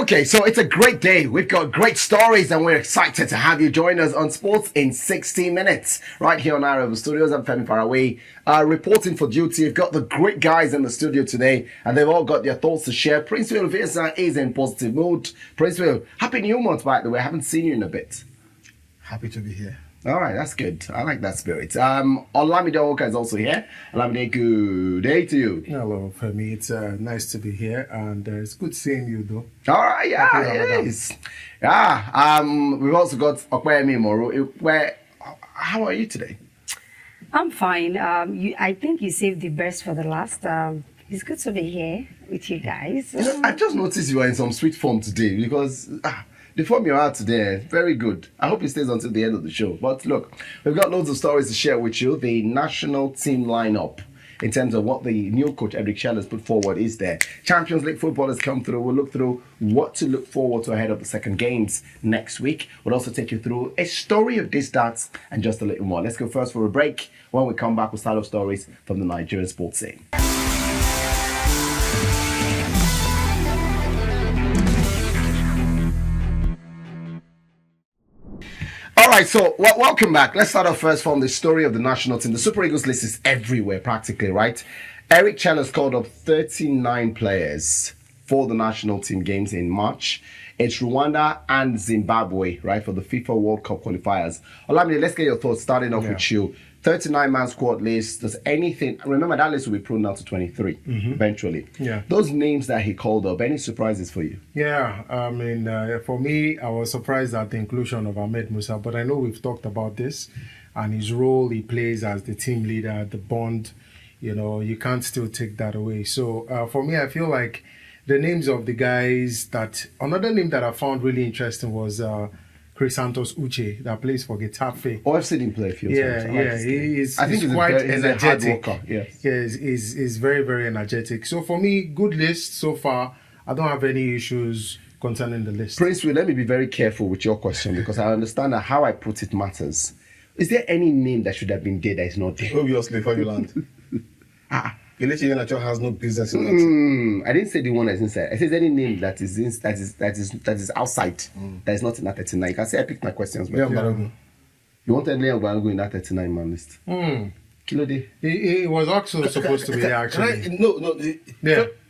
Okay, so it's a great day. We've got great stories and we're excited to have you join us on Sports in 60 Minutes. Right here on iRavelStudios, I'm Femi Farawe, reporting for duty. We've got the great guys in the studio today and they've all got their thoughts to share. Princewill Oviesan is in positive mood. Princewill, happy new month, by the way. I haven't seen you in a bit. Happy to be here. All right, that's good. I like that spirit. Olamide Onwuka is also here. Olamide, good day to you. Hello, Femi. It's nice to be here, and it's good seeing you, though. All right, yeah, it is. Yeah, we've also got Opeyemi Imoru. How are you today? I'm fine. I think you saved the best for the last. It's good to be here with you guys. I just noticed you are in some sweet form today because the form you are today, very good. I hope it stays until the end of the show. But look, we've got loads of stories to share with you. The national team lineup, in terms of what the new coach, Michael has put forward, is there. Champions League football has come through. We'll look through what to look forward to ahead of the second games next week. We'll also take you through a story of this, that, and just a little more. Let's go first for a break. When we come back, we'll start off stories from the Nigerian sports scene. All right, so welcome back. Let's start off first from the story of the national team. The Super Eagles list is everywhere, practically, right? Michael has called up 39 players for the national team games in March. It's Rwanda and Zimbabwe, right, for the FIFA World Cup qualifiers. Olamide, let's get your thoughts, starting off with you. 39-man squad list. Does anything... Remember, that list will be pruned down to 23 eventually. Yeah. Those names that he called up, any surprises for you? Yeah, I mean, for me, I was surprised at the inclusion of Ahmed Musa, but I know we've talked about this and his role he plays as the team leader, the bond, you can't still take that away. So for me, I feel like the names of the guys another name that I found really interesting was Chris Santos Uche, that plays for Getafe. I've seen him play a few times. He's he's quite He's energetic. a hard worker, yes. He's very, very energetic. So for me, good list so far. I don't have any issues concerning the list. Princewill, let me be very careful with your question because I understand that how I put it matters. Is there any name that should have been there that is not there? Obviously, for you land. Kelechi Iheanacho has no business in that. I didn't say the one that's inside. I said any name that is outside, that is not in that 39. You can say I picked my questions. But you wanted Leon Balogun in that 39-man list. Kilode. He was also supposed to be there, actually.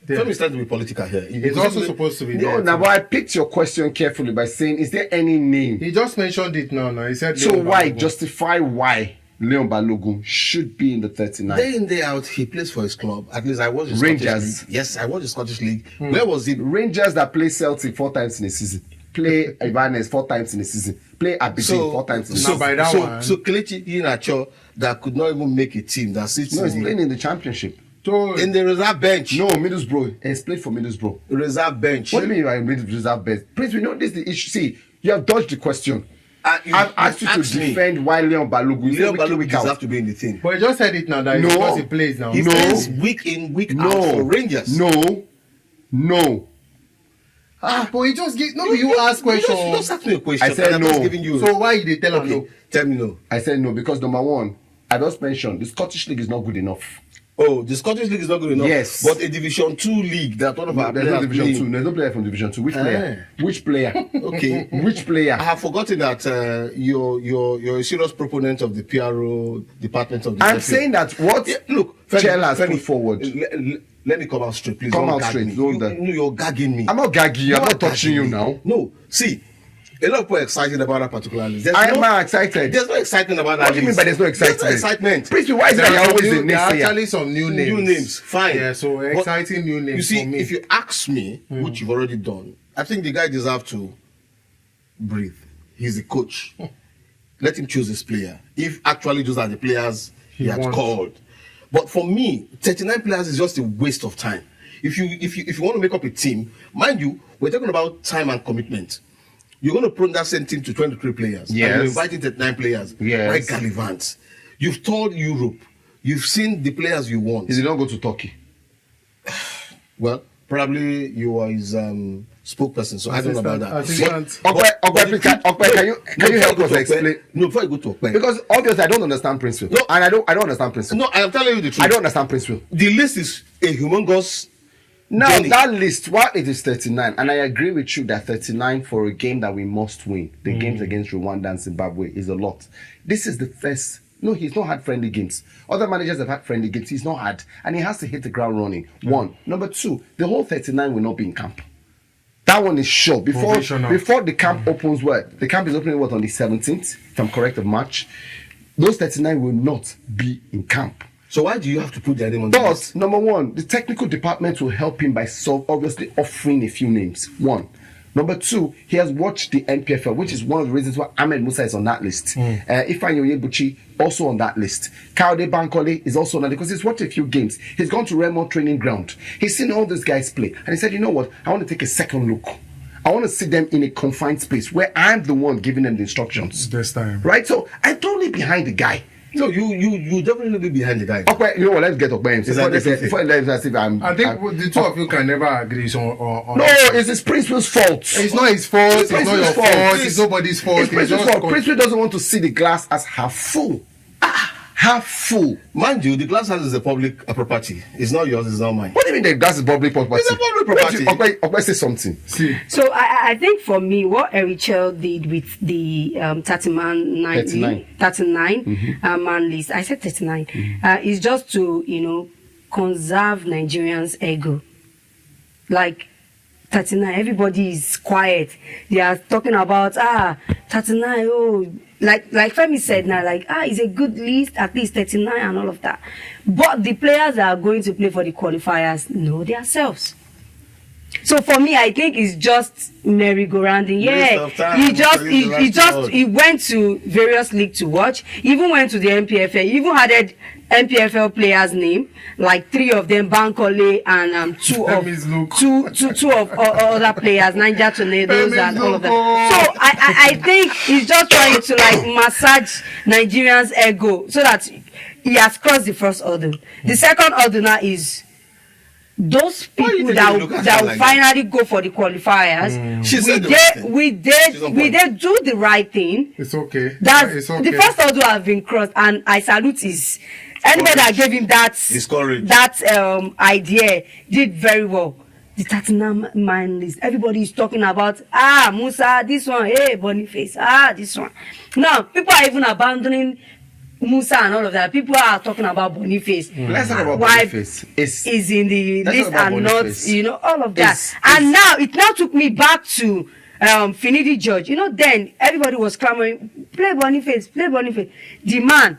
Femi started to be political here. He's also supposed to be there. No, now, but I picked your question carefully by saying, is there any name? He just mentioned it now. He said so. Why justify why Leon Balogun should be in the 39? Day in, day out, he plays for his club. At least I watched the Rangers. Scottish League. Yes, I watched the Scottish League. Where was it? Rangers that play Celtic 4 times in a season. Play Ibanez 4 times in a season. Play Aberdeen 4 times in a season. So Kelechi Iheanacho that could not even make a team that sits. No, he's playing in the championship. In the reserve bench. No, Middlesbrough. He's played for Middlesbrough. Reserve bench. What do you mean by reserve bench? Prince, we know this is the issue. See, you have dodged the question. I've asked you to defend why Leon Balogun. Leon Balogun deserves to be in the team. But he just said it now that because he plays now. He plays week in, week out for Rangers. No. But he just give. No, you ask questions. You just ask me a question. I said no. Giving you. So why did they tell him no? Tell me no. I said no because number one, I just mentioned the Scottish League is not good enough. Oh, the Scottish League is not good enough. Yes. But a Division 2 league that one of our players no Division 2. There's no player from Division 2. Which player? Which player? Okay. Which player? I have forgotten that you're a serious proponent of the PRO department of the I'm saying that what Chell has put forward. Let me come out straight, please. Come out straight. You're gagging me. I'm not gagging you. I'm not touching you now. No. See, a lot of people are excited about that particular list. I'm not excited. There's no excitement about that. What do you mean by there's no excitement? There's no excitement. Please, why is that you're always the next There are actually some new names. New names, fine. Yeah, so exciting new names. You see, for me. if you ask me, which you've already done, I think the guy deserves to breathe. He's the coach. Let him choose his player. If actually those are the players he had called. But for me, 39 players is just a waste of time. If you want to make up a team, mind you, we're talking about time and commitment. You're going to prune that same team to 23 players. Yes. And you're inviting 39 players. Yes. Right, Gallivant. You've toured Europe. You've seen the players you want. He did not go to Turkey. Well, probably you are his spokesperson, so I don't know about that. Can you help us explain? No, before you go to Okpe. Because obviously I don't understand Princewill. No, and I don't understand Princewill. No, I am telling you the truth. I don't understand Princewill. The list is a humongous Now, Johnny. that list, while it is 39, and I agree with you that 39 for a game that we must win, the games against Rwanda and Zimbabwe, is a lot. This is the first. No, he's not had friendly games. Other managers have had friendly games. He's not had. And he has to hit the ground running. One. Number two, the whole 39 will not be in camp. That one is sure. Before the camp opens, the camp is opening on the 17th, if I'm correct, of March. Those 39 will not be in camp. So why do you have to put their name on the list? But, number one, the technical department will help him by obviously offering a few names. One. Number two, he has watched the NPFL, which is one of the reasons why Ahmed Musa is on that list. Ifeanyi Onyebuchi, also on that list. Kayode Bankole is also on that because he's watched a few games. He's gone to Remo training ground. He's seen all these guys play. And he said, you know what? I want to take a second look. I want to see them in a confined space where I'm the one giving them the instructions. This time. Right? So I'm totally behind the guy. No, you definitely be behind the guy. Okay, you know what? Let's get Opeyemi. I think the two of you can never agree on No, it's Princewill's fault. It's not his fault. It's not your fault. It's nobody's fault. It's Princewill's fault. Princewill doesn't want to see the glass as half full. Half full. Mind you, the glass house is a public property. It's not yours, it's not mine. What do you mean the glass is public property? It's a public property. Okay, say something. See. So I think for me, what Erichel did with the 39 man list, I said 39, is just to, conserve Nigerians' ego. Like, 39, everybody is quiet. They are talking about, 39, oh, like Femi said now, it's a good list, at least 39 and all of that. But the players that are going to play for the qualifiers know themselves. So for me, I think it's just merry-go-rounding. Yeah, he went to various leagues to watch. Even went to the NPFL. Even had NPFL players' name, like 3 of them, Bankole and two of other players, Niger Tornadoes and all of that. So I think he's just trying to massage Nigerians' ego so that he has crossed the first hurdle. The second hurdle now is those people that will finally go for the qualifiers. We did do the right thing. It's okay. It's okay. The first hurdle has been crossed, and I salute his anybody that gave him that idea did very well. The 39 man list, everybody is talking about Musa, this one, hey Boniface, this one. Now people are even abandoning Musa and all of that. People are talking about Boniface. Let's talk about Boniface. Is in the list and not, all of that. And now it now took me back to Finidi George. Then everybody was clamoring, play Boniface. The man,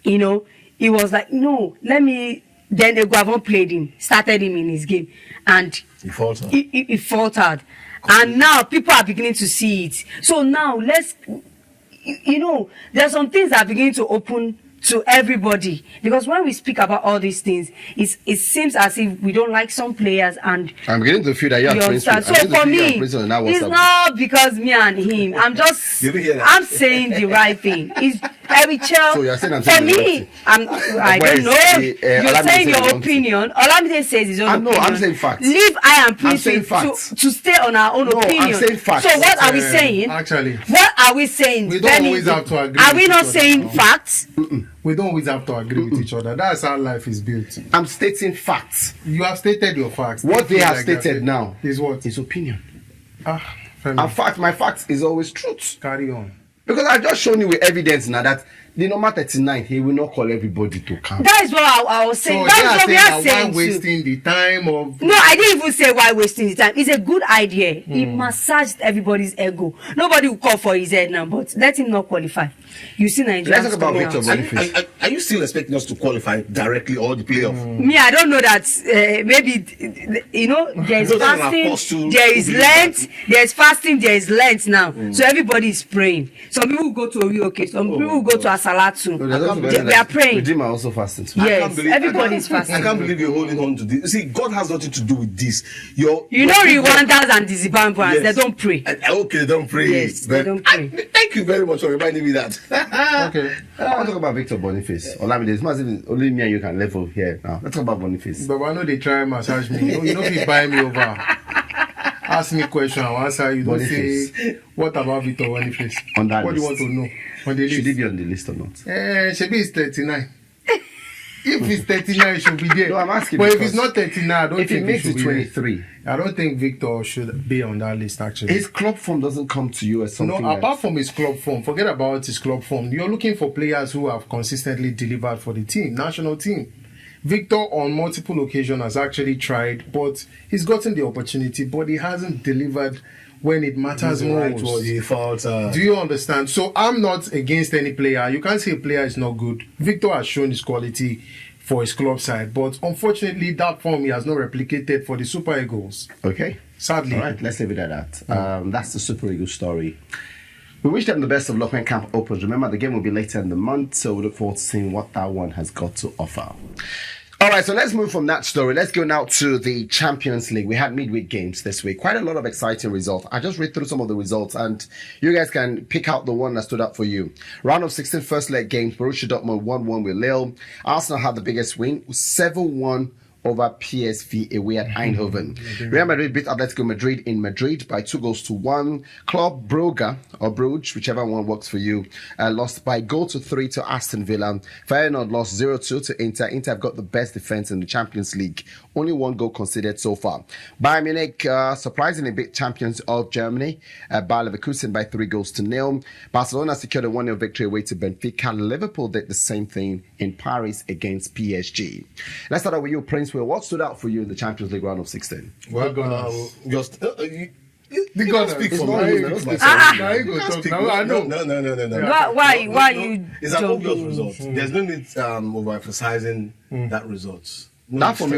he was like, no, let me. Then Eguavon played him, started him in his game, and he faltered. He faltered. And now people are beginning to see it. So now let's. There's some things that are beginning to open to everybody, because when we speak about all these things, it seems as if we don't like some players, and I'm beginning to feel that you are Princewill. So for me, it's not because me and him. I'm saying the right thing. It's Erichel. So you're saying for me, I don't know. You're saying your opinion. Olamide says his own opinion. I'm saying facts. Leave I and Princewill to stay on our own opinion. I'm saying facts. So what are we saying? Actually, what are we saying? We don't always have to agree. Are we not saying facts? We don't always have to agree with each other. That's how life is built. I'm stating facts. You have stated your facts. What they have stated now is what? Is opinion. And fact, my fact is always truth. Carry on. Because I've just shown you with evidence now that the number 39, he will not call everybody to come. That is what I was saying. So that is what we are saying. Why wasting the time of... No, I didn't even say why wasting the time. It's a good idea. He massaged everybody's ego. Nobody will call for his head now, but let him not qualify. You see Nigerians. Let's talk about Victor Boniface. Are you still expecting us to qualify directly or the playoff? Me, I don't know that. Maybe, there is fasting, there is Lent, there is fasting, there is Lent now. So everybody is praying. Some people will go to Orioke, some people will go to Asalatu. They are praying. Redeemer also fasting. Yes, everybody is fasting. I can't believe you're holding on to this. You see, God has nothing to do with this. Rwandans and the Zimbabweans, they don't pray. Okay, they don't pray. Yes, they don't pray. Thank you very much for reminding me that. Okay. I want to talk about Victor Boniface. Olamide, it's massive. Only me and you can level here now. Let's talk about Boniface. But why not they try and massage me? You know if you buy me over. Ask me a question, I'll answer you. Don't say, what about Victor Boniface? On that what list. Do you want to know? On the list. Should he be on the list or not? Shebi is 39. If it's 39, it should be there. No, I'm asking but if because it's not 39, I don't if think it makes should it be there. 23, I don't think Victor should be on that list, actually. his club form doesn't come to you as something. No, apart from his club form, forget about his club form. You're looking for players who have consistently delivered for the team, national team. Victor, on multiple occasions, has actually tried, but he's gotten the opportunity, but he hasn't delivered when it matters most. He felt, Do you understand? So I'm not against any player. You can't say a player is not good. Victor has shown his quality for his club side, but unfortunately, that form he has not replicated for the Super Eagles. Okay. Sadly. All right, let's leave it at that. That's the Super Eagles story. We wish them the best of luck when camp opens. Remember, the game will be later in the month, so we look forward to seeing what that one has got to offer. All right, so let's move from that story. Let's go now to the Champions League. We had midweek games this week. Quite a lot of exciting results. I just read through some of the results, and you guys can pick out the one that stood out for you. Round of 16 first leg games. Borussia Dortmund 1-1 with Lille. Arsenal had the biggest win, 7-1 over PSV away at Eindhoven. Real Madrid beat Atletico Madrid in Madrid by 2-1. Club Brugge, or Bruges, whichever one works for you, lost by 3 to Aston Villa. Feyenoord lost 0-2 to Inter. Inter have got the best defense in the Champions League. Only one goal conceded so far. Bayern Munich surprisingly beat champions of Germany, Bayer Leverkusen by 3-0. Barcelona secured a 1-0 victory away to Benfica. Liverpool did the same thing in Paris against PSG. Let's start out with you, Princewill. What stood out for you in the Champions League round of 16? well, just the God speak for me. I know. No. Why you It's an obvious joking? result. There's no need overemphasizing that result. No, That for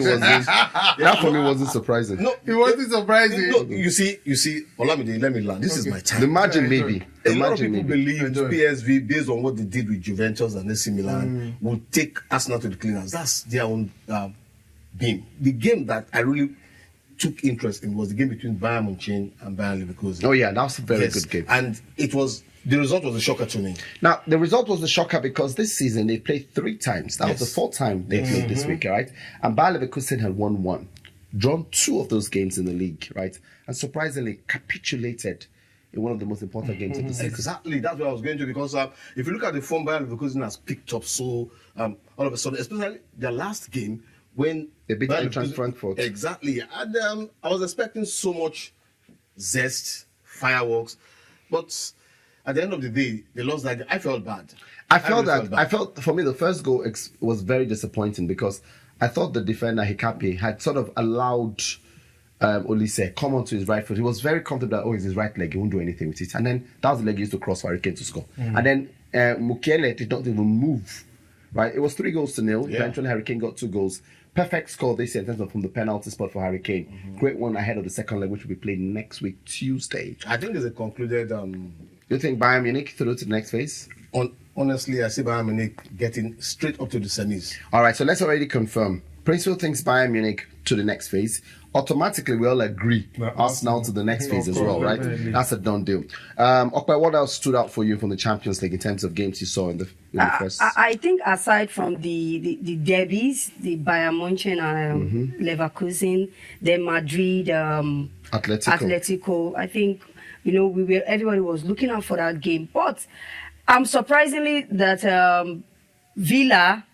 me wasn't surprising. No, It wasn't surprising. no, you see, Olamide, let me learn. This is my time. The margin maybe. A The lot of margin people maybe. believe PSV, based on what they did with Juventus and AC Milan, will take Arsenal to the cleaners. That's their own game. The game that I really took interest in was the game between Bayern Munich and Bayern Leverkusen. Oh yeah, that was a very Yes, good game. and the result was a shocker to me. Now, the result was a shocker because this season they played 3 times. That was the 4th time they played this week, right? And Bayer Leverkusen had won 1, drawn 2 of those games in the league, right? And surprisingly capitulated in one of the most important games of the season. Exactly, that's what I was going to, because if you look at the form Bayern Leverkusen has picked up so all of a sudden, especially their last game when They beat Bayern Eintracht Leverkusen- Frankfurt. Exactly, and I was expecting so much zest, fireworks, but at the end of the day, they lost that game. I felt bad. I felt really that. I felt, for me, the first goal was very disappointing because I thought the defender Hikapi had sort of allowed Olise come onto his right foot. He was very comfortable that, it's his right leg, he won't do anything with it. And then that was the leg he used to cross for Hurricane to score. And then Musiala did not even move. Right? It was 3-0. Yeah. Eventually, Hurricane got 2 goals. Perfect score this year in terms of from the penalty spot for Hurricane. Great one ahead of the second leg, which will be played next week, Tuesday. I think there's a concluded. You think Bayern Munich through to the next phase? Honestly, I see Bayern Munich getting straight up to the semis. All right, so let's already confirm. Princewill thinks Bayern Munich to the next phase. Automatically, we all agree Arsenal to the next phase as well, right? Definitely. That's a done deal. Okpa, what else stood out for you from the Champions League in terms of games you saw in the first? I think aside from the derbies, the Bayern Munich and Leverkusen, then Madrid, Atletico, I think everybody was looking out for that game. But surprisingly that Villa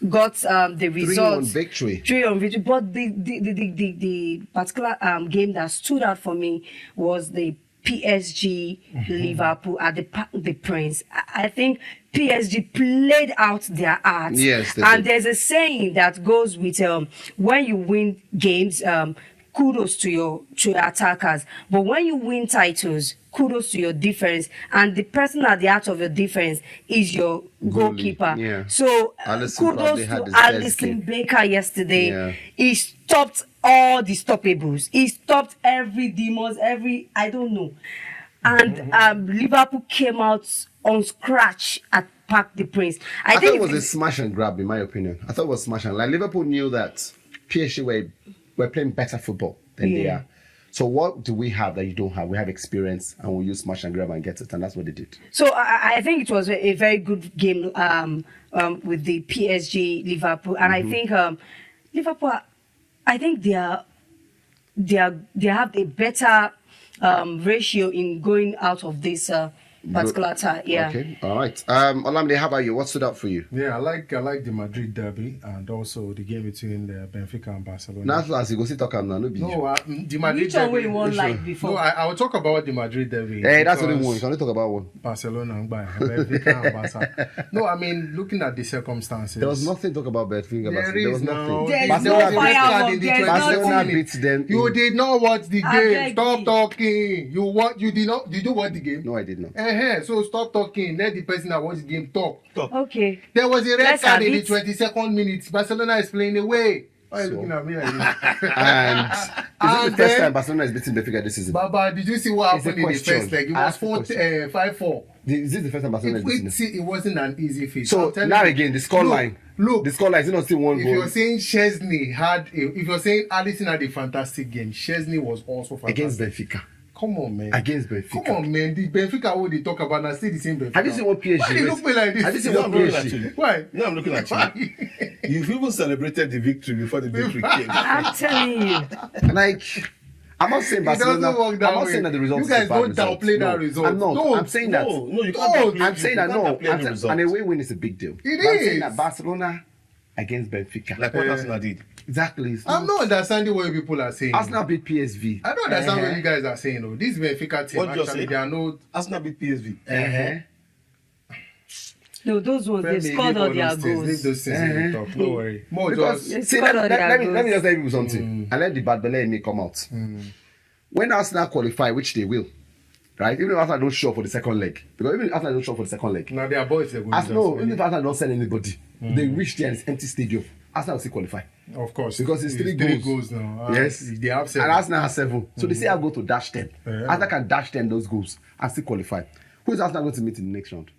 got the results 3-1 victory. 3-1 victory. But the particular game that stood out for me was the PSG Liverpool at the Parc des Princes. I think PSG played out their art. Yes, they and did. there's a saying that goes with when you win games, kudos to your attackers. But when you win titles, kudos to your defense. And the person at the heart of your defense is your goalkeeper. Yeah. So Alisson kudos probably had to his best Alisson game. Baker yesterday. Yeah. He stopped all the stoppables. He stopped every demons, I don't know. And Liverpool came out on scratch at Parc des Princes. I thought it was a smash and grab, in my opinion. I thought it was smash and grab. Liverpool knew that PSG were playing better football than they are. So what do we have that you don't have? We have experience, and we'll use smash and grab and get it, and that's what they did. So I think it was a very good game with the PSG Liverpool, and I think Liverpool. I think they have a better ratio in going out of this particular time. Yeah. Okay, all right. Olamide, how about you? What stood out for you? Yeah, I like the Madrid derby and also the game between Benfica and Barcelona. Now, as you go see talk now, no be you. No, the Madrid Which one derby. we won like before? No, I will talk about the Madrid derby. Hey, that's only because one. You can only talk about one. Barcelona and Benfica and Barca. No, I mean, looking at the circumstances. There was nothing to talk about Benfica. There was is nothing. now. There's Barcelona no firework. in the There's 22nd Barcelona minute. beat them. You did not watch the I game. beg Stop you. talking. You did not. Did you watch the game? No, I did not. So stop talking. Let the person that watched the game talk. Okay. There was a red Let's card have in the it. 22nd minute. Barcelona is playing away. Why are you So- looking at me like this? And is it And the first then- time Barcelona is beating Benfica this season? Baba, did you see what It's a happened in the question. first leg? It I was asked a question. 5-4. Is it the first time Barcelona is beating them? It wasn't an easy feat. So I'm telling now you. again, the scoreline. Look, The scoreline is not still one if goal you're saying Chesney if you're saying Alisson had a fantastic game, Chesney was also fantastic. against Benfica. Come on, man. Against Benfica. Come on, man. The Benfica what they talk about now still the same Benfica. Have you seen what PSG Why they is? look me like this? Have you seen You what know, I'm looking PSG? at you. Why? No, I'm looking at you. You've even celebrated the victory before the victory came. I'm telling you. Like, I'm not saying It doesn't Barcelona. work that I'm not way. saying that the result You is guys a bad don't result. downplay No, that result. I'm not. Don't. I'm saying that. No, you No, can't. I'm saying that no. I'm saying An away win is a big deal. It But I'm is. saying that Barcelona against Benfica. Like what Arsenal did. Exactly. It's I'm not understanding what you people are saying. Arsenal beat PSV. I don't understand what you guys are saying. Though. This Benfica team, What did you actually, say? they are not. Arsenal beat PSV. No, those ones, they've Femi, scored leave all their those things. Leave goals. those things in the talk. Don't worry. More Because just. see, scored let, all let, their let me let me goals. just tell you something, and let the bad belly in me come out. When Arsenal qualify, which they will, right? Even if Arsenal don't show up for the second leg, because even if Arsenal don't show up for the second leg, Now their boys are going Arsenal, even if Arsenal don't send anybody, they reach there and it's empty stadium. Arsenal will still qualify. Of course. Because it's three goals now. Yes. They have seven. And Arsenal has 7. So they say I'll go to dash 10. Yeah. Arsenal can dash 10 those goals and still qualify. Who is Arsenal going to meet in the next round?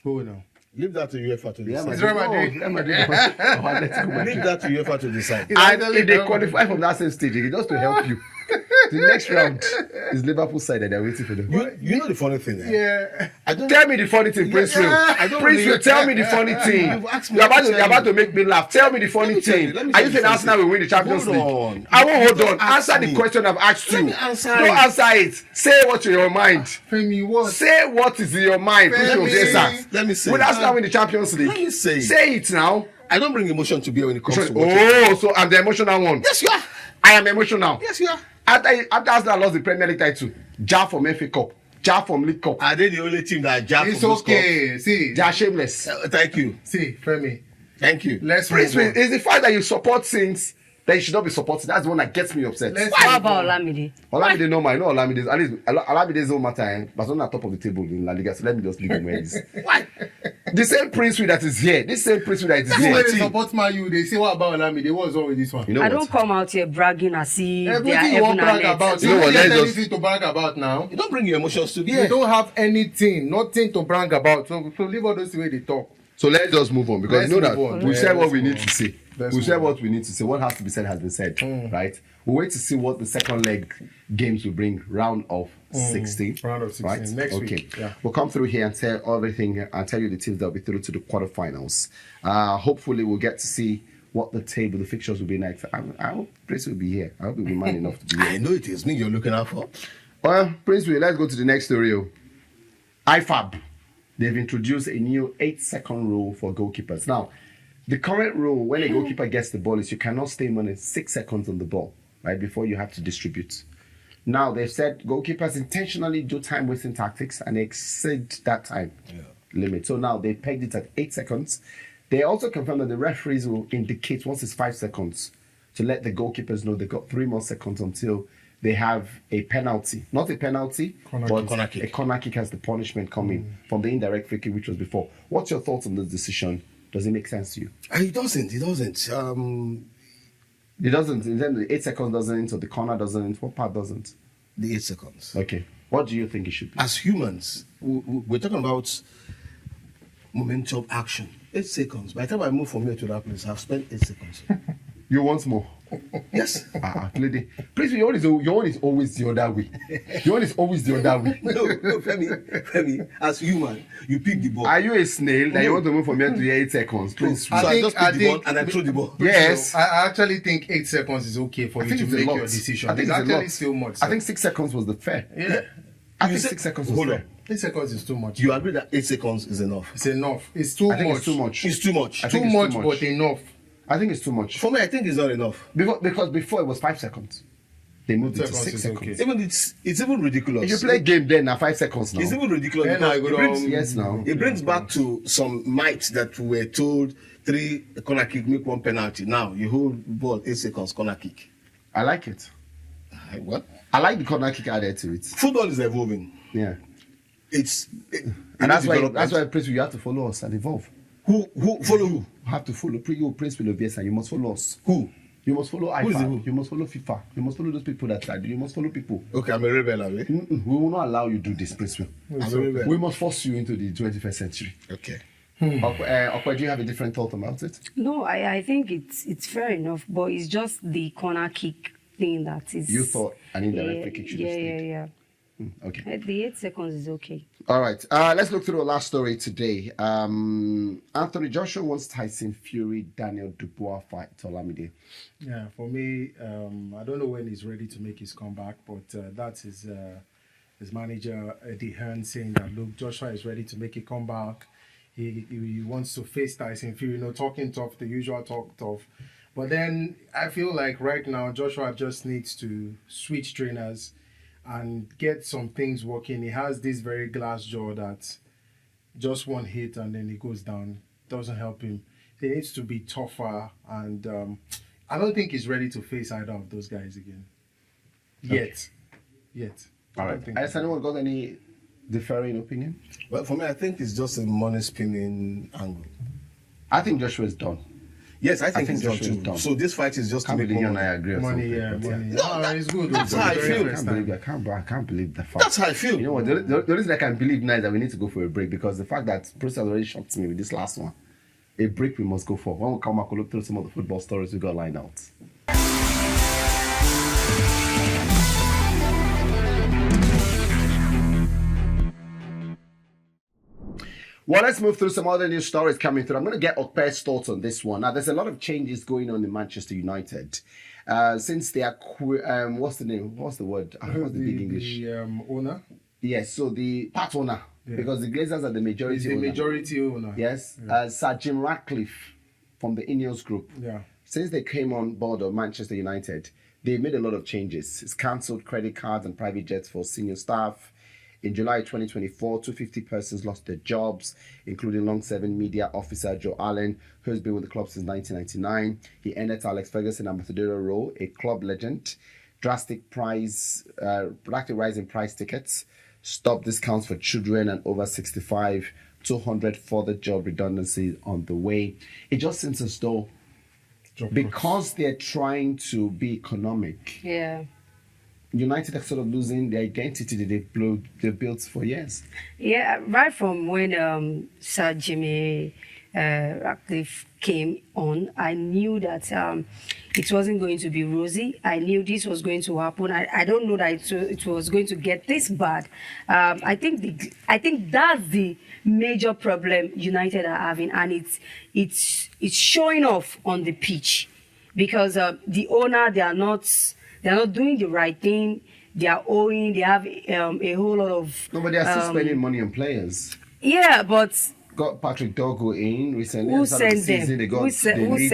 Who now? Leave that to UEFA to decide. It's Real Madrid. Real Madrid. Oh, Atletico Madrid. Leave that to UEFA to decide. And if they qualify from that same stage, it's just to help you. The next round is Liverpool side and they're waiting for them. You know the funny thing, eh? Yeah. I don't. Tell me the funny thing, Princewill. I don't Princewill, really- tell me the funny thing. You've asked me You're to about to, tell you're about you. to make me laugh. Tell me the funny me tell thing. you, let me Are tell you you saying something. Arsenal will win the Champions Hold League? on. I won't hold on. Don't ask Answer the me. question I've asked you. Let me answer Don't it. answer it. Say what's in your mind. Femi, what? Say what is in your mind. Princewill Oviesan. Let me say. Will Arsenal win the Champions League? Let me say. Say it now. I don't bring emotion to bear when it comes to watching. Oh, so I'm the emotional one. Yes, you are. I am emotional. Yes, you are. After Arsenal lost the Premier League title, Ja from FA Cup, Ja from League Cup, Are they the only team that jack It's from this okay. See, Ja shameless. cup? Thank you. see, Femi. Thank you. Let's move Princewill, on. is the fact that you support things that you should not be supporting. That's the one that gets me upset. Let's How move about on. Olamide? Olamide no mind. No Olamide. At least Olamide's no matter. Eh? Barcelona at top of the table in La Liga. So let me just leave him where he is. Why? The same Princewill that is here. This same Princewill that is When they here. support Man U, they say what about Olamide? What's wrong with this one? You know I what? don't come out here bragging as if they are Everything you want heaven brag and about. earth. You You know don't what, get let's just- anything to brag about now. You don't bring your emotions to You bear. don't have anything, nothing to brag about. So leave all those the way they talk. So let's just move on because Let's you know that move on. we Yeah, said what let's we move need on. to say. Let's We move said on. what we need to say. What has to be said has been said, right? We wait to see what the second leg games will bring. Round of 16. Round of 16, Right? next okay. week, yeah. We'll come through here and tell everything and tell you the teams that will be through to the quarterfinals. Hopefully, we'll get to see what the table, the fixtures will be next. I hope Prince will be here. I hope he'll be man enough to be I here. know it is me you're looking out for. Well, Prince, let's go to the next story. IFAB. They've introduced a new 8-second rule for goalkeepers. Now, the current rule when a goalkeeper gets the ball is you cannot stay more than 6 seconds on the ball, right, before you have to distribute. Now, they've said goalkeepers intentionally do time-wasting tactics and exceed that time limit. So now they pegged it at 8 seconds. They also confirmed that the referees will indicate once it's 5 seconds to let the goalkeepers know they've got 3 more seconds until they have a penalty. Not a penalty, Corner but kick. Corner kick. a corner kick has the punishment coming from the indirect free kick, which was before. What's your thoughts on this decision? Does it make sense to you? It doesn't. It doesn't. It doesn't. In terms of the 8 seconds doesn't, or the corner doesn't. What part doesn't? The 8 seconds. Okay. What do you think it should be? As humans, we're talking about momentum action. 8 seconds. By the time I move from here to that place, I've spent 8 seconds. You want more? Yes. Lady. Please, your one is always the other way. Your one is always the other way. No, Femi, as human, you pick the ball. Are you a snail that you want to move from here to here 8 seconds? Please. So I I think- just pick I the think- ball and I throw the ball. Yes. I actually think 8 seconds is okay for I you think to it's make a lot. your decision. I think it's it's a actually lot. still much. I think 6 seconds was the fair. Yeah. I You think said- 6 seconds was Hold fair. on. 8 seconds is too much. You agree that 8 seconds is enough? It's enough. It's too I think much. it's too much. It's too much. I think Too it's much, too much. but enough. I think it's too much. For me, I think it's not enough. Because before it was 5 seconds. They moved it to seconds 6 is seconds. okay. Even it's even ridiculous. If you play game then now 5 seconds now. It's even ridiculous. Then because I go it brings, down- Yes, now. it brings back to some mites that were told 3 corner kick make 1 penalty. Now you hold ball 8 seconds corner kick. I like it. What? I like the corner kick added to it. Football is evolving. Yeah. And That's why Princewill, you have to follow us and evolve. Who follow who? You have to follow Princewill Oviesan. You must follow us. Who? You must follow Who is iFA. who? You must follow FIFA. You must follow those people that side. You must follow people. Okay, I'm a rebel, abi? We will not allow you to do this, Princewill. I'm a rebel. We must force you into the 21st century. Okay. Okwe, do you have a different thought about it? No, I think it's fair enough, but it's just the corner kick thing that is. You thought an indirect free kick should have stayed. Yeah. Okay. The 8 seconds is okay. All right. Let's look through the last story today. Anthony Joshua wants Tyson Fury, Daniel Dubois fight to Olamide. Yeah, for me, I don't know when he's ready to make his comeback, but that's his manager, Eddie Hearn, saying that, look, Joshua is ready to make a comeback. He wants to face Tyson Fury, talking tough, the usual talk tough. But then I feel like right now, Joshua just needs to switch trainers and get some things working. He has this very glass jaw that just one hit and then he goes down. Doesn't help him. He needs to be tougher, and I don't think he's ready to face either of those guys again. Yet. All right. Has anyone got any differing opinion? Well, for me, I think it's just a money spinning angle. I think Joshua is done. Yes, I think it's done Joshua is too. done. So this fight is just to Can't make believe you more and I money. agree on Money, something. yeah, money. No, It's good. that's It's how I very feel. first I time. can't believe the fact. That's how I feel. You know what? The reason I can believe now is that we need to go for a break, because the fact that Bruce has already shocked me with this last one. A break we must go for. When we come back, we'll look through some of the football stories we got lined out. Well, let's move through some other news stories coming through. I'm going to get Okpe's thoughts on this one. Now, there's a lot of changes going on in Manchester United. Since they are, what's the name? What's the word? What's the big English? The owner. Yes, so the part owner, because the Glazers are the majority He's the owner. majority owner. Yes, Sir Jim Ratcliffe from the Ineos Group. Yeah. Since they came on board of Manchester United, they made a lot of changes. It's cancelled credit cards and private jets for senior staff. In July 2024, 250 persons lost their jobs, including long-serving media officer Joe Allen, who has been with the club since 1999. He ended Alex Ferguson and Matadero Rowe, a club legend. Drastic rise in price tickets, stop discounts for children and over 65, 200 further job redundancies on the way. It just seems as though because they're trying to be economic, Yeah. United are sort of losing the identity that they've built for years. Yeah, right from when Sir Jimmy Ratcliffe came on, I knew that it wasn't going to be rosy. I knew this was going to happen. I don't know that it was going to get this bad. I think that's the major problem United are having, and it's showing off on the pitch, because the owner, they're not doing the right thing. They are owing. They have a whole lot of. No, but they are still spending money on players. Yeah, but Got Patrick Dogo in recently. who At the start of the sent them? season, they got Who sent them? Who they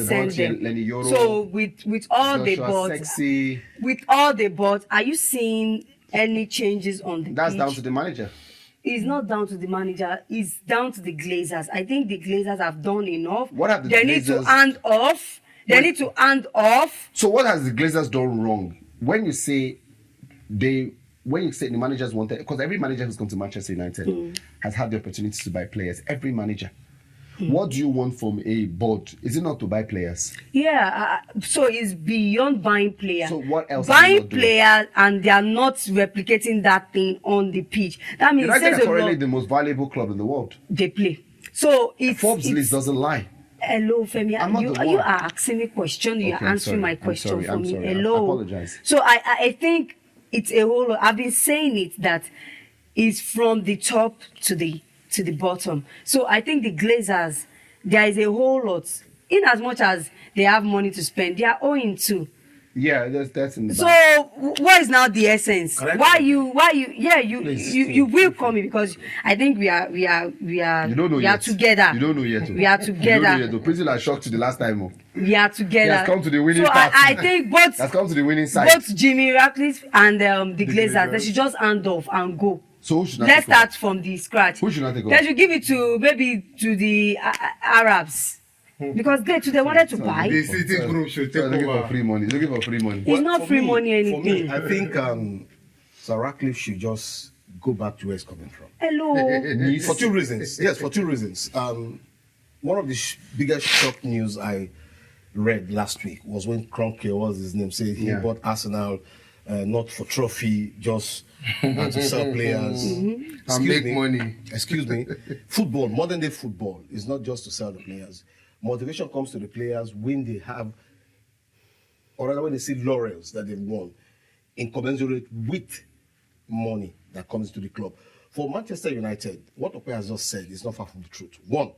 sent bought them? Lenny Yoro, So with all they Joshua bought, Sexy. with all they bought, are you seeing any changes on the That's pitch? down to the manager. It's not down to the manager. It's down to the Glazers. I think the Glazers have done enough. What have the They need to Glazers- hand off. They need to hand off. So what has the Glazers done wrong? When you say the managers wanted, because every manager who's come to Manchester United has had the opportunity to buy players. Every manager. What do you want from a board? Is it not to buy players? Yeah, so it's beyond buying players. So what else are they Buying not doing? players, and they are not replicating that thing on the pitch. That means it United says are a currently lot. the most valuable club in the world. They play. So it's Forbes list doesn't lie. Hello, Femi. I'm not You the are one. asking me a question. You're Okay, I'm answering sorry. my I'm question sorry. for I'm me. sorry. I Hello. apologize. So I think it's a whole. I've been saying it that it's from the top to the bottom. So I think the Glazers, there is a whole lot. In as much as they have money to spend, they are owing too. Yeah, that's in the So back. what is now the essence? Correct. Why you you Please, you will call me because I think we are You don't know we yet. are together. You don't know yet. We are You don't know together. yet. Princewill has shocked you the last time. We are together. He has come to the winning so party. I think both Has come to the winning side. both Jimmy Ratcliffe and the Glazers, Glazers. they should just hand off and go. So who should not Let's take over? start from the scratch. Who should not take over? They should give it to maybe to the Arabs because they wanted to buy. The City Group should take Looking for over. free money. Looking for free money. It's not For free me- money For me, anything. I think Sir Ratcliffe should just go back to where it's coming from. Hello. For two reasons. Yes, for two reasons. One of the biggest shock news I read last week was when Kroenke, was his name, said he Yeah. bought Arsenal not for trophy, just and to sell players. And make money. Excuse me. Football, modern day football, is not just to sell the players. Motivation comes to the players when they have, or rather when they see laurels that they've won, incommensurate with money that comes to the club. For Manchester United, what Ope has just said is not far from the truth. One,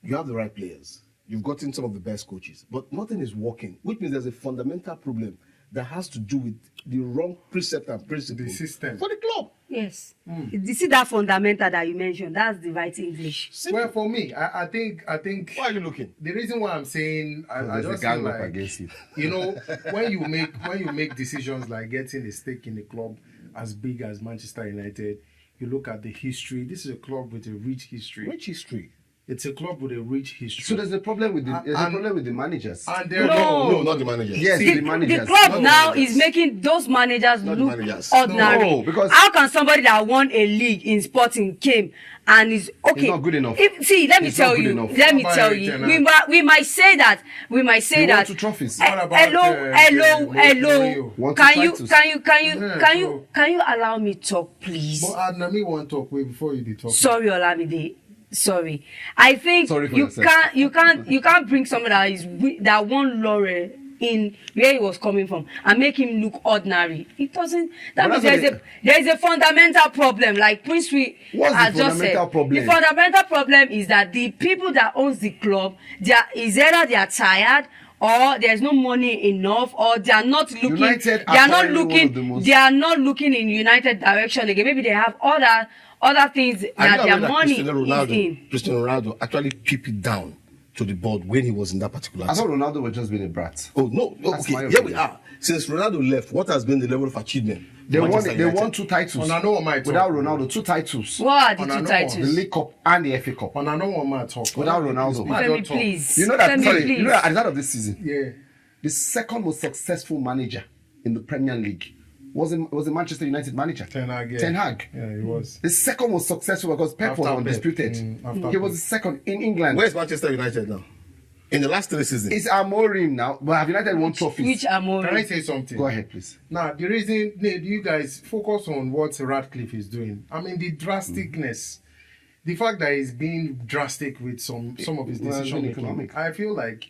you have the right players. You've gotten some of the best coaches, but nothing is working, which means there's a fundamental problem that has to do with the wrong precept and principle The system. for the club. Yes. You see that fundamental that you mentioned? That's the right English. Well, for me, I think Why are you looking? the reason why I'm saying I There's a just feel gang up like against you. you know when you make decisions like getting a stake in a club as big as Manchester United, you look at the history. This is a club with a rich history. Rich history. It's a club with a rich history. So there's a problem with the managers. and there No, not the manager. Yes, The, the managers. the club Not now managers. is making those managers Not the look managers. ordinary. No, because- how can somebody that won a league in Sporting came and is okay? It's not good enough. See, let me It's not tell good you. enough. Let me Somebody tell you. tell We might say that. We might say He won that. 2 trophies. What about, Hello. Mourinho? Won 2 Can you titles. Yeah, can you allow me talk, please? But Adnami want to talk way before you did talk. Sorry, Olamide. Sorry. I think Sorry for you yourself. you can't bring someone that won laurel in where he was coming from and make him look ordinary. It doesn't. That But means that's there is a fundamental problem. Like Princewill What's the has just said. fundamental problem? The fundamental problem is that the people that owns the club, is either they are tired or there's no money enough, or they are not looking. United They are are not currently one of the looking. most- They are not looking in United direction again. Maybe they have other things I that know their that money Cristiano is in. Ronaldo actually peeped it down to the board when he was in that particular I thought team. Ronaldo was just being a brat. Oh no, That's my okay, here we opinion. are. Since Ronaldo left, what has been the level of achievement? They Manchester won United? 2 titles. On I know what my talk. Without Ronaldo, 2 titles. What are the On two another titles? The League Cup and the FA Cup. On I know what my talk. Without Ronaldo. I don't Femi, talk. please. You know that, Femi, sorry, please. you know that at the end of this season, Yeah. the second most successful manager in the Premier League was a Manchester United manager. Ten Hag. Yeah. Ten Hag. Yeah, it was. The second most successful because Pep After was Pep. undisputed. After He was Pep. the second in England. Where's Manchester United now? In the last 3 seasons. It's Amorim now, but have United won trophies? Which Can I Amori? say something? Go ahead, please. Now, the reason you guys focus on what Radcliffe is doing. I mean, the drasticness, the fact that he's being drastic with some of his Well, decision making. economic. I feel like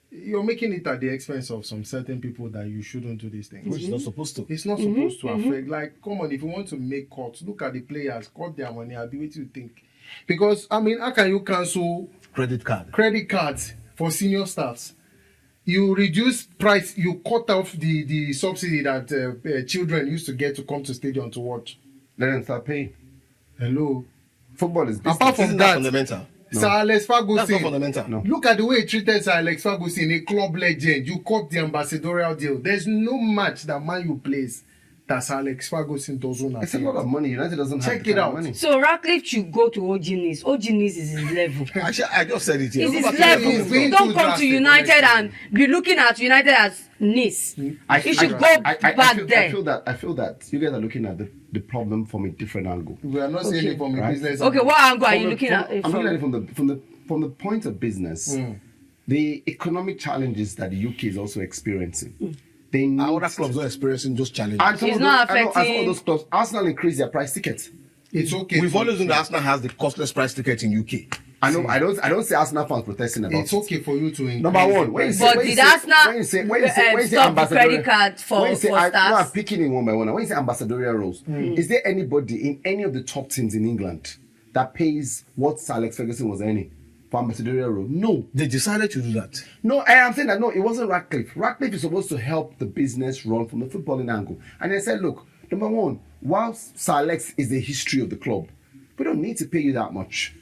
you're making it at the expense of some certain people that you shouldn't do these things. Which is not supposed to. It's not supposed to affect. Like, come on, if you want to make cuts, look at the players, cut their money. I'll be waiting to think. Because I mean, how can you cancel Credit card. credit cards for senior staffs? You reduce price, you cut off the subsidy that children used to get to come to stadium to watch. Let them start paying. Hello. Football is business. Apart from Isn't that, that fundamental? Sir Alex That's not Ferguson. fundamental. No. Look at the way he treated Sir Alex Ferguson, a club legend. You cut the ambassadorial deal. There's no match that Man U plays that Sir Alex Ferguson doesn't It's a attend. lot of money. United doesn't have Check the it kind of out. money. So Ratcliffe should go to Ojinis. Ojinis is his level. Actually, I just said it here. It's Go his back to where level. you're He's being coming Don't too come to drastic, United honestly. and be looking at United as Nice. You should go back there. I feel that you guys are looking at the problem from a different angle. We are not saying Okay. it from a Right. business. Okay, what angle are you From the- looking from- at it I'm looking at it from? from the point of business. The economic challenges that the UK is also experiencing. They need Our other clubs are experiencing those challenges. and some It's of not those, I know, and some affecting- of those clubs, Arsenal increased their price tickets. It's okay. We've always known that Arsenal has the costless price ticket in UK. I know. I don't see Arsenal fans protesting about It's it. okay for you to increase. Number one, the when you price. say, But when you did say- Arsenal, when you say stop the ambassadorial- credit card for- when you say, for no, stars? I'm picking in one by one. When you say ambassadorial roles, is there anybody in any of the top teams in England that pays what Sir Alex Ferguson was earning for ambassadorial role. No. They decided to do that. No, I am saying that no, it wasn't Ratcliffe. Ratcliffe is supposed to help the business run from the footballing angle. And they said, look, number one, whilst Sir Alex is the history of the club, we don't need to pay you that much.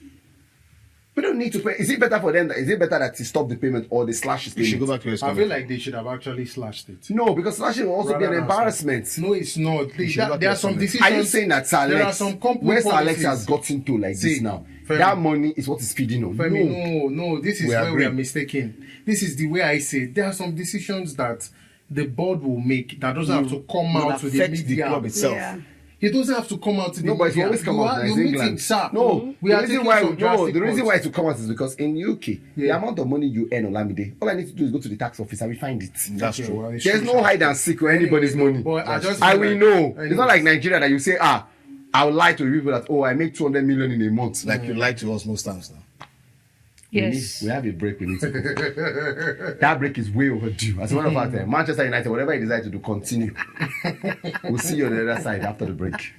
We don't need to pay. Is it better for them? Is it better that he stop the payment or they slash his You should payment? go back to his I comment. feel like they should have actually slashed it. No, because slashing will also be an Rather than embarrassment. No, it's not. should not There are be some comment. decisions. Are you saying that Sir There are Alex, some company where Sir Alex policies. has gotten to like this See, now, Femi, that money is what is feeding on? Femi, no, this is We where we agree. are mistaken. This is the way I say it. There are some decisions that the board will make that doesn't have to come Will out to the affect the media. club itself. Yeah. It doesn't have to come out to the No, but it media. always come out now. It's You meet England. him, sir. No, we are the reason taking why some drastic the reason calls. why it will come out is because in UK, the Yeah. amount of money you earn on Olamide, all I need to do is go to the tax office and we find it. That's Okay, true. well, it's There's true, no sir. hide and seek or anybody's Anyway, money. but I just I feel will like- know. It's anyways. not like Nigeria that you say, I will lie to people that I make 200 million in a month. Like you lied to us most times now. Yes. We have a break. We need to go. That break is way overdue. As a matter of fact, Manchester United, whatever you decide to do, continue. We'll see you on the other side after the break.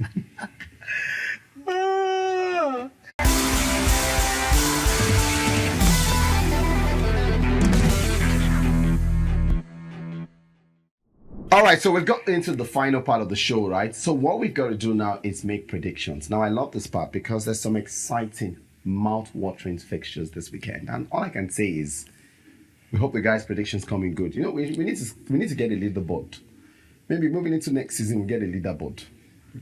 All right, so we've got into the final part of the show, right? So what we've got to do now is make predictions. Now, I love this part because there's some exciting, mouth-watering fixtures this weekend. And all I can say is we hope the guys' predictions come in good. You know, we need to get a leaderboard. Maybe moving into next season, we'll get a leaderboard.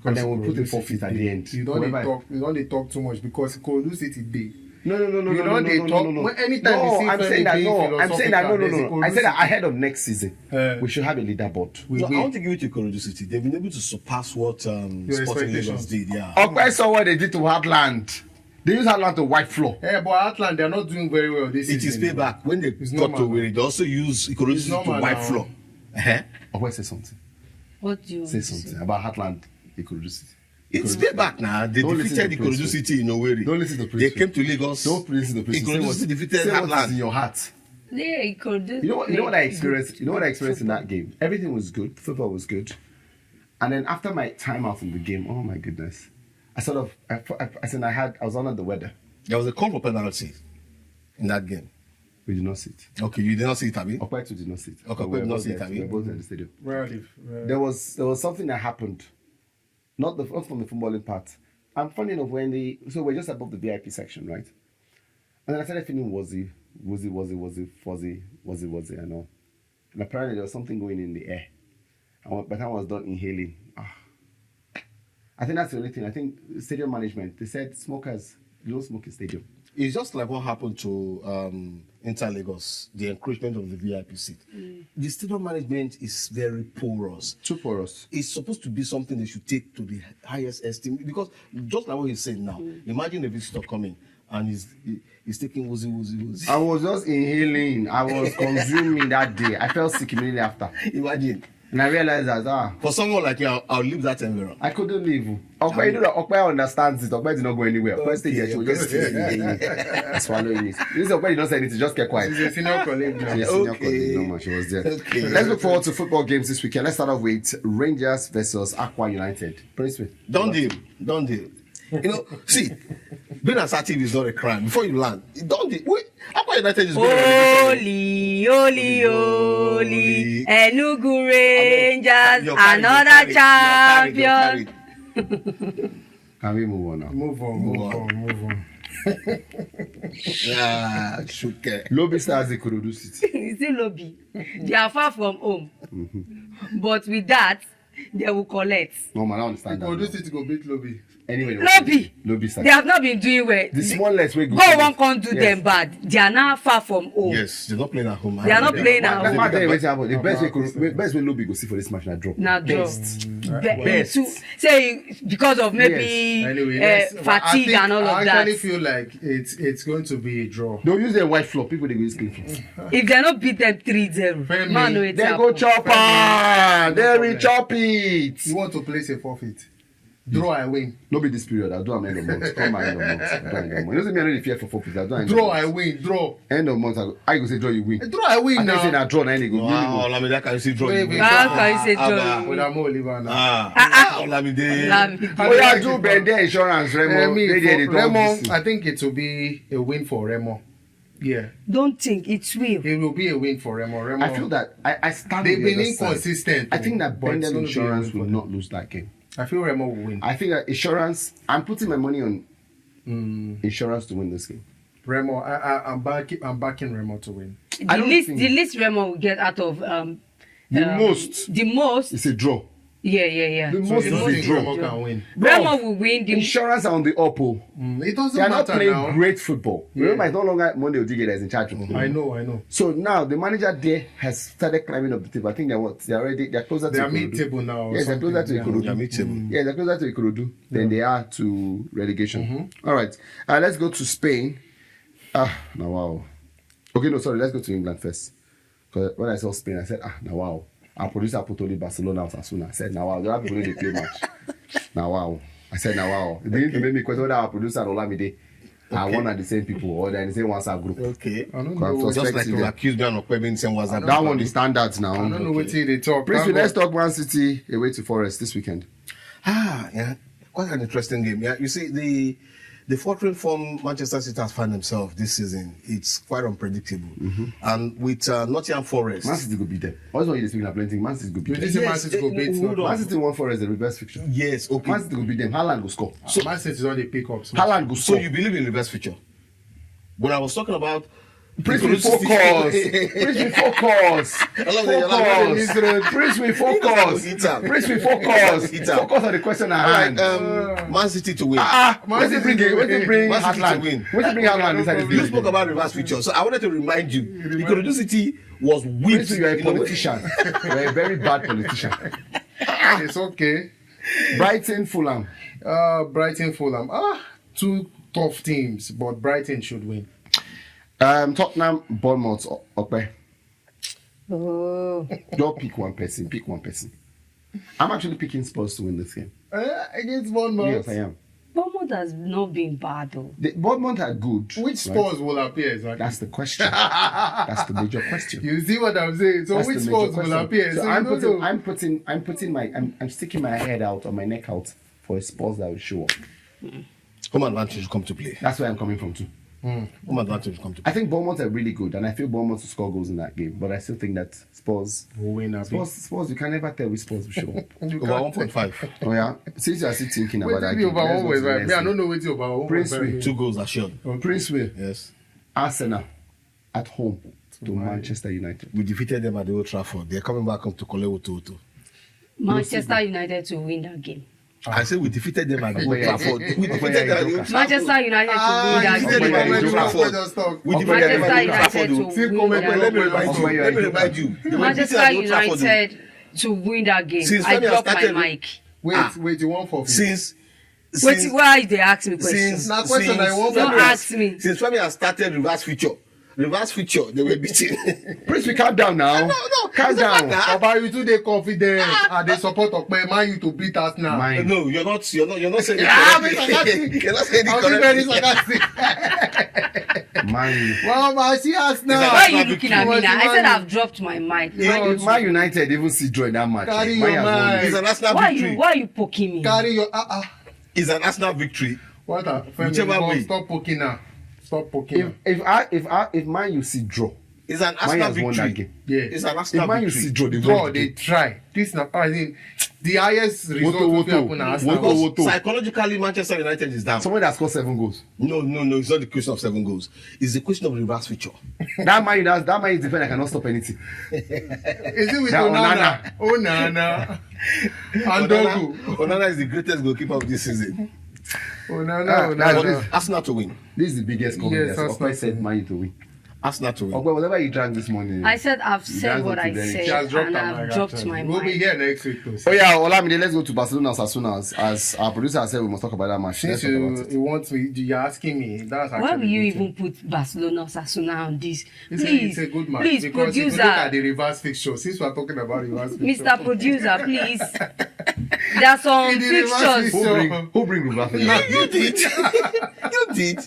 And then we'll put a forfeit at the end. You don't need Whoever- talk too much because Kodu City day. No. You know they talk- anytime you see I'm Femi saying that being I'm saying that philosophical, there's a I said that Kodu ahead of next season, we should have a leaderboard. No, I want to give it to Ikorodu City. They've been able to surpass what Sporting Lagos expectations. did. Yeah. I saw what they did to Heartland. They use Heartland to white floor. Yeah, but Atlant, they're not doing very well this It is season. payback. When they It's got to normal. where they also use Ikorodu It's City to normal white now. floor. Uh-huh. Okwe say something. What do you Say want to something about Heartland. Ikorodu City. It's payback now. They Don't listen defeated to Ikorodu Princewill. City in Owerri. Don't listen to They Princewill. came to Lagos. Don't listen to Princewill. Ikorodu City defeated say what is in Heartland. your heart. Yeah, you could do. You know what I experienced? You know what I experienced in that game? Everything was good. Football was good. And then after my time out in the game, oh my goodness, I was under the weather. There was a call for penalty in that game. We did not sit. Okay, you did not see it, Abi? Okwe too did not sit. Okay, We were did not both sit, there. have you? We were both at the stadium. Where There was something that happened, not from the footballing part. And funny enough, so we're just above the VIP section, right? And then I started feeling woozy, fuzzy, I know. And apparently there was something going in the air. And by the time I was done inhaling, I think that's the only thing. I think stadium management, they said smokers, you don't smoke in stadium. It's just like what happened to Inter Lagos, the encroachment of the VIP seat. The stadium management is very porous. Too porous. It's supposed to be something they should take to the highest esteem. Because just like what he's saying now, imagine a visitor coming and he's taking woozy. I was just inhaling. I was consuming that day. I felt sick immediately after. Imagine. And I realized that, For someone like me, I'll leave that environment. I couldn't leave. Okwe, you know that Okwe understands it. Okwe did not go anywhere. Okwe stayed there. She was just swallowing it. This is Okwe did not say anything. Just get quiet. She's a senior colleague now. She's a senior colleague. No, man, she was there. Okay. Let's look forward to football games this weekend. Let's start off with Rangers versus Aqua United. Princewill. Don't deal. You know, see, being assertive is not a crime. Before you land, don't deal. Wait, Aqua United is going Holy, Enugu Rangers, You're carried, another you're champion. carried. Can we move on now? Move on. Shuke. Lobby Stars Ikorodu City. It's still lobby. They are far from home. But with that, they will collect. No, man, I understand that. Kodu now. City go beat Lobby. Anyway, Lobby. Lobby Stars. They have not been doing well. The smallest way God won't come do them bad. They are now far from home. Yes, they're not playing at home. They are not playing at That's home. why I tell you what happened. The best way Lobby go see for this match now drop. Now draw. Best. Best. Say because of maybe fatigue and all of I that. actually feel like it's going to be a draw. Don't use their white floor. People they go use clean floor. If they not beat them 3-0, Femi, man, no, it's They go chop it. They will problem. chop it. You want to place a forfeit? Draw I win. No be this period. I'll do am end of month. Come my end of month. I'll do am end of month. You know say me I no dey fear for 4 people. I'll do am end of Draw month. I win. Draw. End of month. I go say draw you win. Draw I win I say now. na draw na any go. Wow, Olamide, can you see draw? Wait, wait. How can you say Abba. draw? With Amo Oliver now. Olamide. Oh yeah, do bend their insurance, Remo. They do all Remo, this thing. I think it will be a win for Remo. Yeah. Don't think it will. It will be a win for Remo. Remo, I feel that I stand they've on the been other side. inconsistent. I think that but it's Bendel gonna be a Insurance win for will them. not lose that game. I feel Remo will win. I think that Insurance, I'm putting my money on Insurance to win this game. Remo, I'm backing Remo to win. I don't think- The least Remo will get out of The most it's is a draw. yeah. The So most you is don't a think draw. Remo can win? Remo will win. The Insurance are on the up. Oh. It doesn't They are not matter playing now. great football. Yeah. Remember, it's no longer Monday Odige that is in charge. I know. So now the manager there has started climbing up the table. I think they're closer They to are Ikorodu. mid-table now. or Yes, they're closer to something. Ikorodu. They're mid-table. Yeah, they're closer to Ikorodu than they are to relegation. All right, let's go to Spain. Now wow. Okay, no, sorry. Let's go to England first. Because when I saw Spain, I said, now wow. Our producer put only Barcelona out as soon. I said, now wow. They have to play the play match. Now wow. I said, now wow. It didn't make me question whether our producer and Olamide are one and the same people or they're in the same WhatsApp group. Okay. I don't Because know. I'm Just like suspecting you accused me of Opeyemi saying was that one is standards now. I don't know what they talk. Princewill, let's talk Man City away to Forest this weekend. Yeah, quite an interesting game. Yeah, you see the faltering form Manchester City has found themselves this season. It's quite unpredictable, and with Nottingham Forest, Man City go beat them. Always when you're speaking of plenty, Man City go beat You them. didn't say Man City go beat hold on. Man City won Forest the reverse fixture. yes, okay. Man City go beat them. Haaland go score. So Man City is on the pickups. Haaland go So score. you believe in reverse feature? When I was talking about Prince will focus. Prince will focus. I love that you're like, Prince will focus. Prince will focus. Focus on the question at hand. Man City to win. What's it bring? What's it bring? Man City to Haaland. win. What's it bring? Haaland inside this You game? spoke about reverse feature, so I wanted to remind you. Because City was weak. Prince, you are a politician. You are a very bad politician. It's okay. Brighton, Fulham. Brighton, Fulham. Two tough teams, but Brighton should win. Tottenham, Bournemouth, Ope. Oh. Don't pick one person. Pick one person. I'm actually picking Spurs to win this game. Against Bournemouth. Yes, I am. Bournemouth has not been bad though. The Bournemouth are good. Which Spurs will appear exactly? That's the question. That's the major question. You see what I'm saying? So That's which the major Spurs will question. appear? So So I'm sticking my head out or my neck out for a Spurs that will show up. Home advantage come to play. That's where I'm coming from too. Home advantage come to play. I think Bournemouth are really good, and I feel Bournemouth will score goals in that game. But I still think that Spurs, will win a bit. Spurs, you can never tell which Spurs will show up. Over 1.5. Oh yeah. Since you are still thinking Wait, about that be game, over let's one go way, to the right? next Me, I game. don't know what you about. Princewill. 2 goals assured. Princewill, Yes. Arsenal at home to Manchester United. We defeated them at the Old Trafford. They're coming back home to Kolewo Toto. Manchester United to win that game. I said we defeated them at the Old yeah. Trafford. We defeated them at the Old Trafford. Manchester United to win that you game. said it at the Old Trafford. We defeated them at Manchester the Old United Trafford. to win that Let me game. remind you. Let me remind you. They were defeated Manchester at the Old Trafford. United to win that game. Since I Femi has dropped my started- mic. Wait, you want for Since Wait, why they ask me questions? since Now, question I want Don't Femi has- ask me. Since Femi has started reverse feature, they were beating. Prince, we calm down now. No, calm it's a down. matter. About you too, they confident and they support of Man U to beat us now. Mine. No, you're not saying it I'm correctly. You're not saying it I'll be very correctly. sarcastic. Man, Well, I see us now. Why are you looking at me now? I said Man I've dropped my mic. if Man United even see draw in that match, Carry Man your has won mind. it. It's an Arsenal Why victory. are you poking me? Carry your It's an Arsenal victory. What a Whichever Femi, way. stop poking now. Stop poking. If Man you see draw, It's an Man Arsenal has won that victory. game. Yeah. It's an If Arsenal Man you see victory. draw, they Draw, won. they try. This now, I think the highest result Woto, will woto. happen at Arsenal. Woto, woto. Psychologically, Manchester United is down. Someone that scored 7 goals. No, it's not the question of 7 goals. It's the question of reverse feature. That man is defender cannot stop anything. Is it with That Onana? Onana. And Dogu. Onana is the greatest goalkeeper of this season. Onana. That is- Arsenal to win. This is the biggest comment. Yes, Yes, Arsenal Okwe said Man U to win. Arsenal to win. Okwe, whatever you drank this morning. I said I've said drank what I something very- She said has dropped and her I've mic, dropped actually. my We'll be mic. here next week though. Oh yeah, Olamide, let's go to Barcelona as soon as our producer said we must talk about that match. Since Let's talk about it. you want me, you're asking me. That's actually Why will you good thing. even put Barcelona Osasuna on this? It's a good match please, because if you look at producer, the reverse fixture, since we're talking about reverse fixture, Mr. Producer, please. There are some In the reverse fixtures. fixture. Who bring Rubato? You did. You did.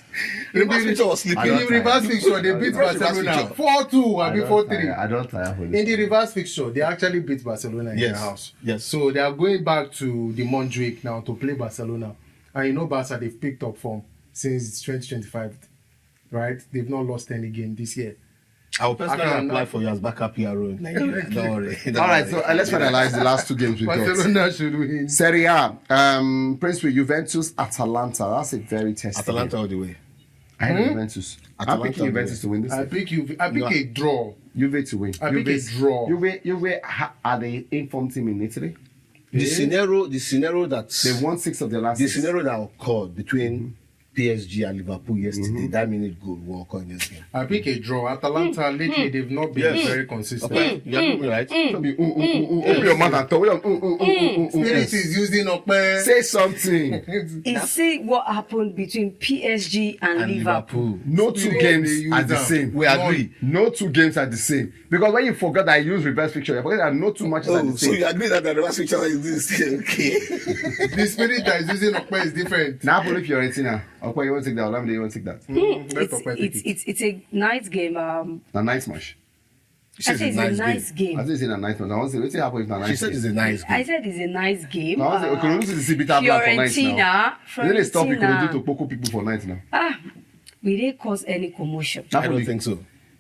Reverse feature was in sleeping. the reverse fixture, they beat Reverse Barcelona fixture. 4-2 and 4-3. I don't tire for In this. the reverse fixture, they actually beat Barcelona in Yes, their house. yes. So they are going back to the Montjuic now to play Barcelona. And you know Barca, they've picked up form since 2025. right? They've not lost any game this year. I will personally apply for you as backup PRO in Nigeria. Don't worry. All right, so let's finalize the last 2 games we got. Barcelona should win. Serie A, Princewill, Juventus, Atalanta. That's a very testing Atalanta game. all the way. I had Juventus. I'm Atalanta picking Juventus to win this. I pick a draw. Juve to win. I pick a draw. Juve are the informed team in Italy. The scenario that They won 6 of their last the 6. scenario that occurred between PSG and Liverpool yesterday, that minute goal will occur in this game. I pick a draw. Atalanta lately they've not been very consistent. Okay, you agree with me, right? Open your mouth and talk. Spirit is using up. Say something. You see what happened between PSG and Liverpool. No 2 Spirit, games they use are the them. same. We agree. No 2 games are the same. Because when you forgot that I use reverse picture, you forget that no 2 matches are the So same. you agree that the last picture is this? Okay. The spirit that is using up is different. Napoli, Fiorentina. Okay, you want to take that? Olamide, you want to take that? Let Okpe take it. It's a nice game. A nice match. I said it's a nice game. I think it's a nice match. I want to say, what's happen if it's a nice She said game? it's a nice game. I said it's a nice game. I want to say, okay, we need to see bitter blood for night now. Then they stop Ikorodu to Poco people for night now. We didn't cause any commotion. I don't think so.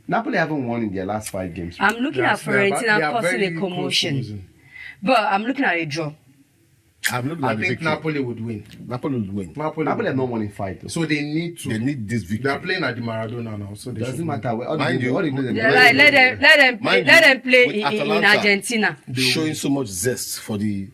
Napoli haven't won in their last 5 games. I'm looking at Fiorentina causing a commotion. But I'm looking at a draw. I'm looking I at the think victory. Napoli would win. Napoli would win. Napoli have not won in 5 though. So they need to. They need this They victory. are playing at the Maradona now, so they Doesn't should matter. All Mind you, they do, Yeah, like, let them play with in Atalanta, Argentina. showing so much zest for the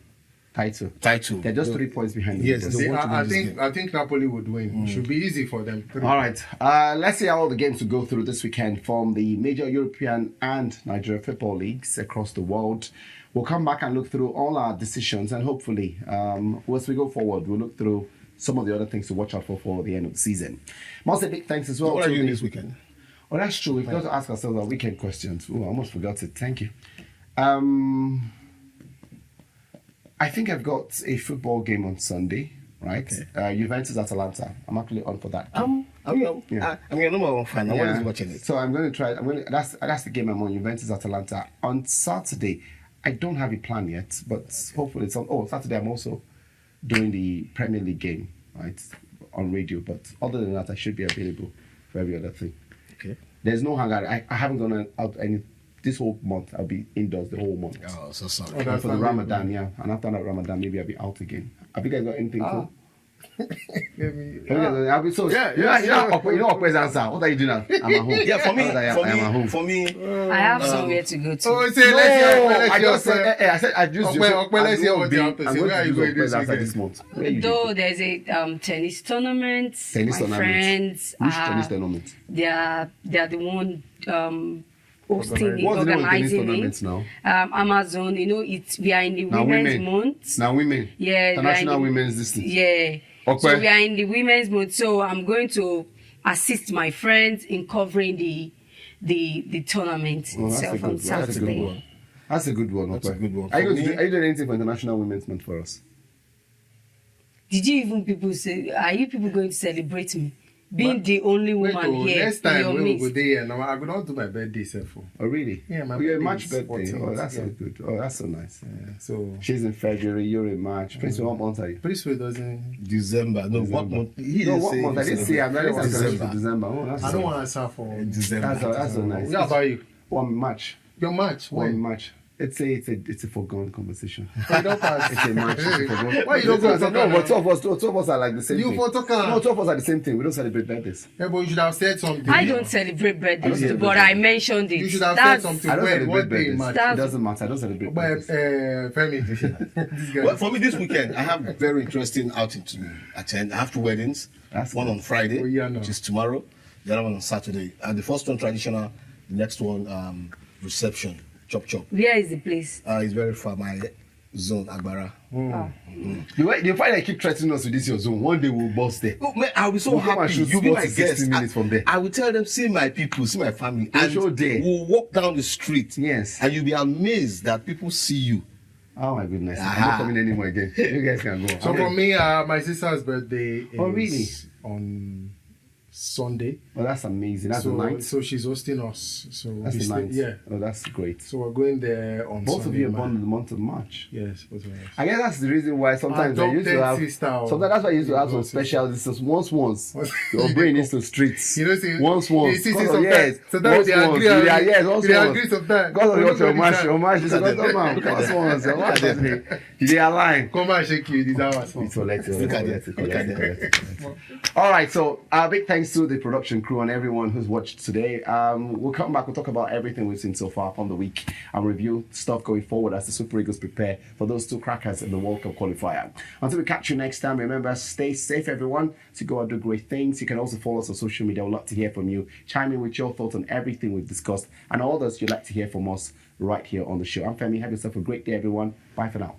title. title. They're just 3 points behind. Yes, them. they want to win I this think game. I think Napoli would win. It should be easy for them. All right. Let's see how all the games will go through this weekend from the major European and Nigerian football leagues across the world. We'll come back and look through all our decisions, and hopefully, as we go forward, we'll look through some of the other things to watch out for the end of the season. Must say big thanks as well. What to are you doing the- this weekend? Oh, that's true. We've got to ask ourselves our weekend questions. Oh, I almost forgot it. Thank you. I think I've got a football game on Sunday, right? Juventus Atalanta. I'm actually on for that. I'm your number 1 fan. I want to watching it. So I'm going to try. That's the game I'm on. Juventus Atalanta on Saturday. I don't have a plan yet, but hopefully it's on. Oh, Saturday I'm also doing the Premier League game, right, on radio. But other than that, I should be available for every other thing. Okay. There's no hangout. I haven't gone out any this whole month. I'll be indoors the whole month. Oh, so sorry. And for the Ramadan, yeah. And after that Ramadan, maybe I'll be out again. Have you guys got anything cool? I'll be so Okpe's answer. What are you doing now? I'm at home. Yeah, for me, I'm at home. for me, I have somewhere to go to. Oh, say let's I hear just said, I said I just Okpe, let's hear what you have to say. Where are you going this answer weekend? this month? Where are you Though going? there's a tennis tournament. Tennis my tournament. friends, Which tennis tournament? they are the one hosting the What's the name of the tennis organizing tournament it. now? Amazon, we are in the Now women's women. month. Now women. Yeah, International we are in the- Women's this thing. Yeah. Okay. So we are in the women's month. So I'm going to assist my friends in covering the tournament Oh, that's a itself good on one. That's a good Saturday. one. That's a good one. That's a good one. Are you For me- doing anything for International Women's Month for us? Did you even people say? Are you people going to celebrate me? Being the only Wait, woman here next in time your when we midst. go there, now I go down to my birthday, self. Oh, really? Yeah, my Oh, you're a birthday March is birthday. 14th, Oh, that's so yeah. good. Oh, that's so nice. Yeah, so She's in February, you're in March. Prince, what month are you? Princewill doesn't. December. No, what December. month? He No, didn't what say month? I didn't say. I'm not December. December. Oh, that's I so don't nice. want to answer for December. That's so nice. What about you? One March. Your match? One When? March. It's a foregone conversation. You don't pass. It's a match. It's a foregone. Why you don't go to No, but Tottenham? two of us are like the same You thing. for Tottenham? No, two of us are the same thing. We don't celebrate birthdays. Yeah, but you should have said something. I don't celebrate birthdays, celebrate but I mentioned it. You should have That's- said something. I don't When? celebrate What day in birthdays. March? That's- It doesn't matter. I don't celebrate But birthdays. Femi, this guy. Well, for me this weekend, I have very interesting outing to attend. I have 2 weddings. That's one good. on Friday, Oh, yeah, no. which is tomorrow. The other one on Saturday. The first one traditional. The next one reception. Chop chop. Where is the place? It's very far. My zone, Agbara. The fact that you keep threatening us with this your zone, one day we'll bust there. Oh, man, I'll be so We'll come and happy. shoot You'll be sports my in 60 guest. minutes from there. I will tell them, see my people, see my family. We'll And show there. we'll walk down the street. Yes. And you'll be amazed that people see you. Oh my goodness. I'm Aha. not coming anymore again. You guys can go. So for me, my sister's birthday is Oh, really? on Sunday. Oh, that's amazing. That's so, the ninth. so she's hosting us. So That's the ninth. yeah. Oh, that's great. So we're going there on Both Sunday. of you are born in the month of March. Yes, both of us. I guess that's the reason why sometimes I used to Adopted have. sister. Sometimes that's why I used to have some Sister. special. This is once. Your brain is to streets. You know, see, once. you see, Because of- sometimes- yes. sometimes they agree, Yes, once. they agree sometimes. Because of Only your for the match, time. your match. This is Look at not them. man. Look at Once, them. your match. They align. Come and shake you. This hours. It's collected. Look at them. All right, so big thanks to the production crew and everyone who's watched today. We'll come back. We'll talk about everything we've seen so far from the week and review stuff going forward as the Super Eagles prepare for those two crackers in the World Cup qualifier. Until we catch you next time, remember, stay safe, everyone. To go and do great things. You can also follow us on social media. We'd love to hear from you. Chime in with your thoughts on everything we've discussed and all those you'd like to hear from us right here on the show. I'm Femi. Have yourself a great day, everyone. Bye for now.